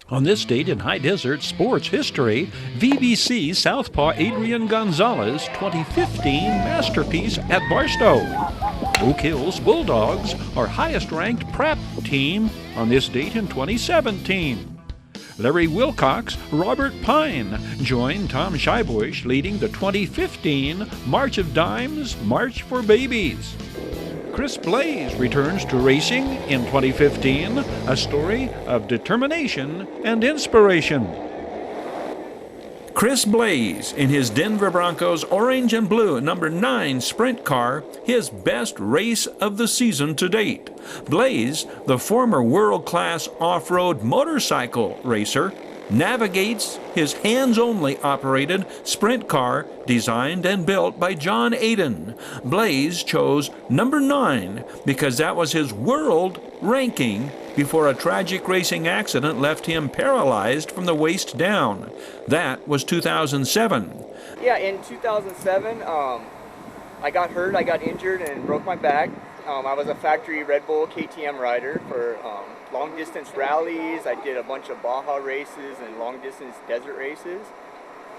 On this date in high desert sports history, VBC Southpaw Adrian Gonzalez 2015 masterpiece at Barstow. Oak Hills Bulldogs, our highest-ranked prep team on this date in 2017. Larry Wilcox, Robert Pine joined Tom Schibusch leading the 2015 March of Dimes March for Babies. Chris Blais returns to racing in 2015, a story of determination and inspiration. Chris Blais in his Denver Broncos orange and blue number 9 sprint car, his best race of the season to date. Blais, the former world-class off-road motorcycle racer, navigates his hands-only operated sprint car designed and built by John Aiden. Blais chose number 9 because that was his world ranking before a tragic racing accident left him paralyzed from the waist down. That was 2007. Yeah, in 2007, I got hurt, I got injured and broke my back. I was a factory Red Bull KTM rider for long distance rallies. I did a bunch of Baja races and long distance desert races.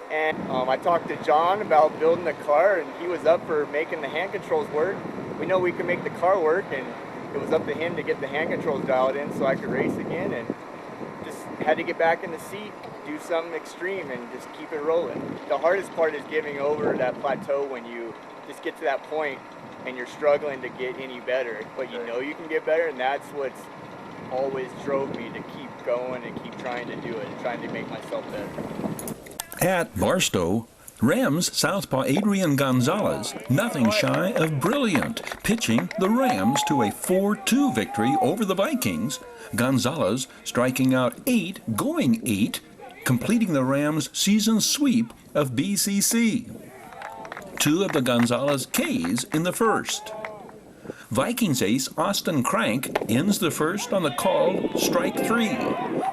And I talked to John about building the car, and he was up for making the hand controls work. We know we can make the car work, and it was up to him to get the hand controls dialed in so I could race again, and just had to get back in the seat, do something extreme, and just keep it rolling. The hardest part is giving over that plateau when you just get to that point and you're struggling to get any better, but you know you can get better, and that's what's always drove me to keep going and keep trying to do it and trying to make myself better. At Barstow, Rams Southpaw Adrian Gonzalez, nothing shy of brilliant, pitching the Rams to a 4-2 victory over the Vikings. Gonzalez striking out 8, going 8, completing the Rams' season sweep of BCC. 2 of the Gonzalez Ks in the first. Vikings ace Austin Crank ends the first on the called strike 3.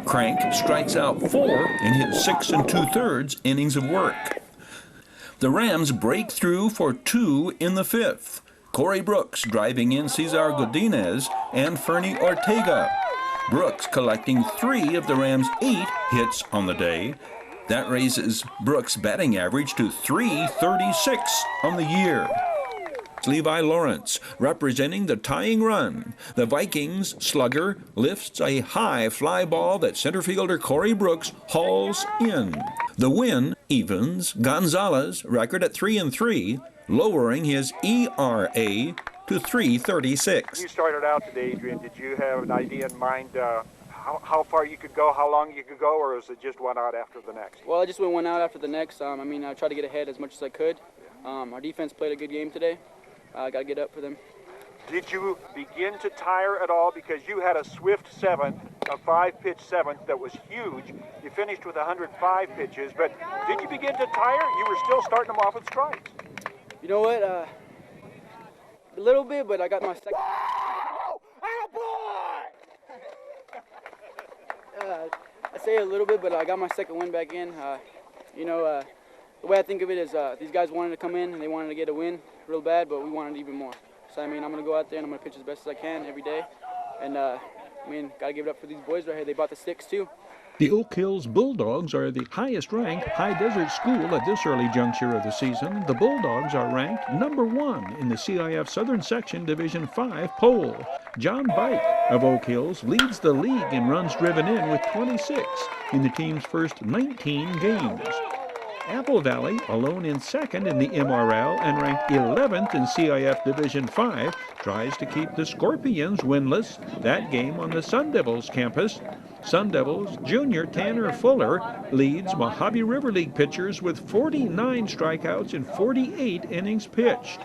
Crank strikes out 4 in his 6 2/3 innings of work. The Rams break through for 2 in the 5th. Corey Brooks driving in Cesar Godinez and Fernie Ortega. Brooks collecting 3 of the Rams' 8 hits on the day. That raises Brooks' batting average to .336 on the year. Levi Lawrence representing the tying run. The Vikings slugger lifts a high fly ball that center fielder Corey Brooks hauls in. The win evens Gonzalez record at 3-3, lowering his ERA to .336. You started out today, Adrian. Did you have an idea in mind how far you could go, how long you could go, or was it just one out after the next? Well, I just went one out after the next. I tried to get ahead as much as I could. Our defense played a good game today. I got to get up for them. Did you begin to tire at all? Because you had a swift 7th, a 5-pitch 7th that was huge. You finished with 105 pitches, but did you begin to tire? You were still starting them off with strikes. You know what? A little bit, but I got my second. I say a little bit, but I got my second win back in. The way I think of it is these guys wanted to come in and they wanted to get a win real bad, but we wanted even more. So, I'm going to go out there and I'm going to pitch as best as I can every day. And, got to give it up for these boys right here. They bought the sticks, too. The Oak Hills Bulldogs are the highest-ranked high desert school at this early juncture of the season. The Bulldogs are ranked number 1 in the CIF Southern Section Division 5 poll. John Bike of Oak Hills leads the league in runs driven in with 26 in the team's first 19 games. Apple Valley, alone in second in the MRL and ranked 11th in CIF Division 5, tries to keep the Scorpions winless. That game on the Sun Devils campus. Sun Devils junior Tanner Fuller leads Mojave River League pitchers with 49 strikeouts in 48 innings pitched.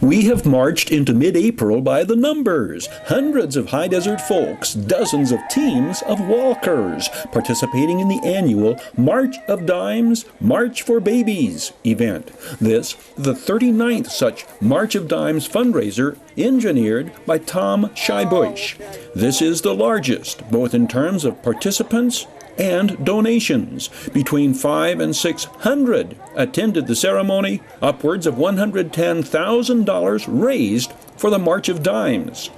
We have marched into mid-April by the numbers. Hundreds of high desert folks, dozens of teams of walkers participating in the annual March of Dimes, March for Babies event. This, the 39th such March of Dimes fundraiser engineered by Tom Schibusch. This is the largest, both in terms of participants and donations. Between 500 and 600 attended the ceremony, upwards of $110,000 raised for the March of Dimes.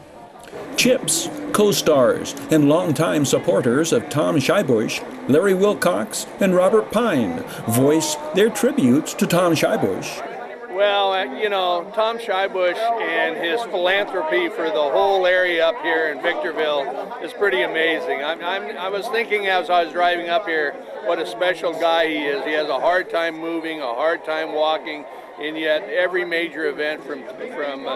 Chips, co-stars, and longtime supporters of Tom Schibusch, Larry Wilcox, and Robert Pine voice their tributes to Tom Schibusch. Well, you know, Tom Schibusch and his philanthropy for the whole area up here in Victorville is pretty amazing. I was thinking as I was driving up here what a special guy he is. He has a hard time moving, a hard time walking, and yet every major event from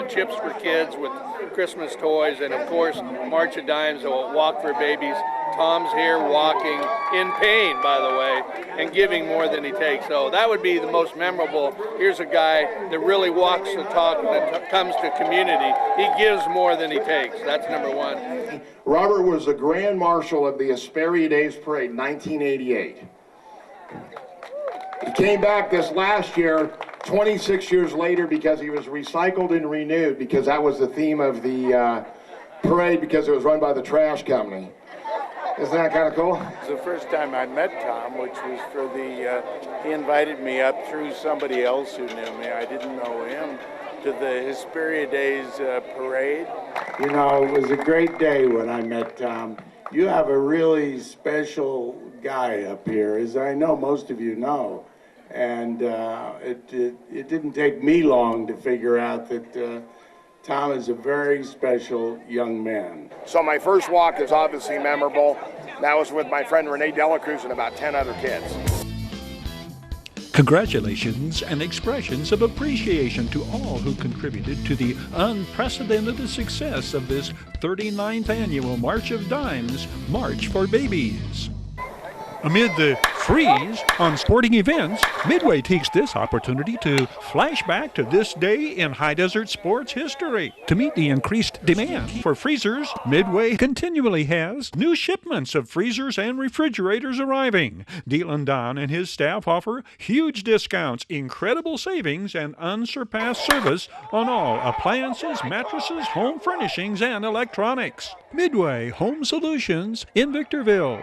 Chips for Kids with Christmas toys and, of course, March of Dimes, a Walk for Babies. Tom's here walking in pain, by the way, and giving more than he takes. So that would be the most memorable. Here's a guy that really walks the talk when it comes to community. He gives more than he takes. That's number one. Robert was the Grand Marshal of the Hesperia Days Parade in 1988. He came back this last year, 26 years later, because he was recycled and renewed, because that was the theme of the parade, because it was run by the trash company. Isn't that kind of cool? It's the first time I met Tom, which was for the, he invited me up through somebody else who knew me. I didn't know him, to the Hesperia Days parade. You know, it was a great day when I met Tom. You have a really special guy up here, as I know most of you know. And it didn't take me long to figure out that Tom is a very special young man. So my first walk is obviously memorable. That was with my friend Renee Delacruz and about 10 other kids. Congratulations and expressions of appreciation to all who contributed to the unprecedented success of this 39th annual March of Dimes, March for Babies. Amid the freeze on sporting events, Midway takes this opportunity to flash back to this day in high desert sports history. To meet the increased demand for freezers, Midway continually has new shipments of freezers and refrigerators arriving. Dealin Don and his staff offer huge discounts, incredible savings, and unsurpassed service on all appliances, mattresses, home furnishings, and electronics. Midway Home Solutions in Victorville.